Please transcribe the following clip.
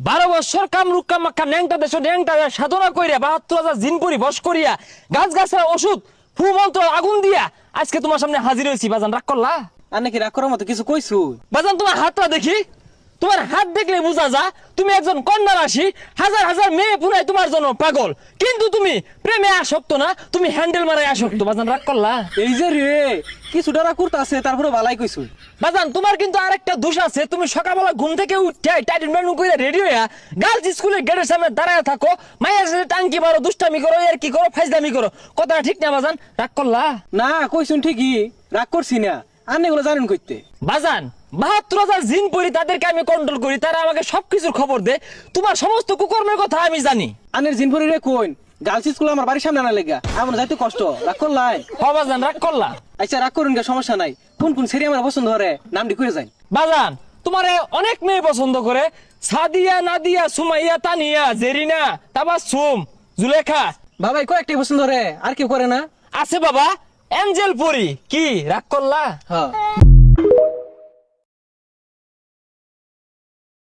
12 বছর কামরুক কামাখ্যা ন্যাংটা দেশ ন্যাংটা সাধনা কইরা 72,000 জিন পরি বশ করিয়া গাছ গাছরা ওষুধ ফু মন্ত্র আগুন দিয়া আজকে তোমার সামনে হাজির হইছি। বাজান রাগ করলা? আর নাকি রাগ করার মতো কিছু কইছু? বাজান তোমার হাতটা দেখি, তোমার হাত দেখলে বোঝা যা তুমি একজন কন্যা রাশি। হাজার হাজার মেয়ে পুরাই তোমার জন্য পাগল, কিন্তু তুমি প্রেমে আসক্ত না, তুমি হ্যান্ডেল মারায় আসক্ত। বাজান রাগ করলা? এই যে রে কিছুটা রাগ করতে তারপরে ভালাই কইছু। বাজান তোমার কিন্তু আরেকটা দোষ আছে, তুমি সকালবেলা ঘুম থেকে উঠে টাইটেন বানু কইরা রেডি হইয়া গার্লস স্কুলের গেটের সামনে দাঁড়ায় থাকো, মায়ের সাথে টাঙ্কি মারো, দুষ্টামি করো, আর কি করো, ফাইজলামি করো। কথাটা ঠিক না বাজান? রাগ করলা? না কইছুন ঠিকই, রাগ করছি না। আর এগুলো জানেন কইতে? বাজান 72,000 জিন পরি তাদেরকে আমি কন্ট্রোল করি, তারা আমাকে সবকিছুর খবর দেয়, তোমার সমস্ত কুকর্মের কথা আমি জানি। আনের জিনপুরি রে কইন গার্লস স্কুল আমার বাড়ির সামনে আনা লেগা আমার যাইতে কষ্ট। রাগ করলাই? বাজান রাগ করলা? আচ্ছা রাগ করুন গা, সমস্যা নাই। কোন কোন সেরি আমার পছন্দ করে নামটি করে যাই। বাজান তোমারে অনেক মেয়ে পছন্দ করে, সাদিয়া, নাদিয়া, সুমাইয়া, তানিয়া, জেরিনা, তাবাসসুম, জুলেখা। বাবাই কয়েকটি পছন্দ করে, আর কেউ করে না? আছে বাবা, এঞ্জেল পরি। কি রাগ করলা? হ্যাঁ।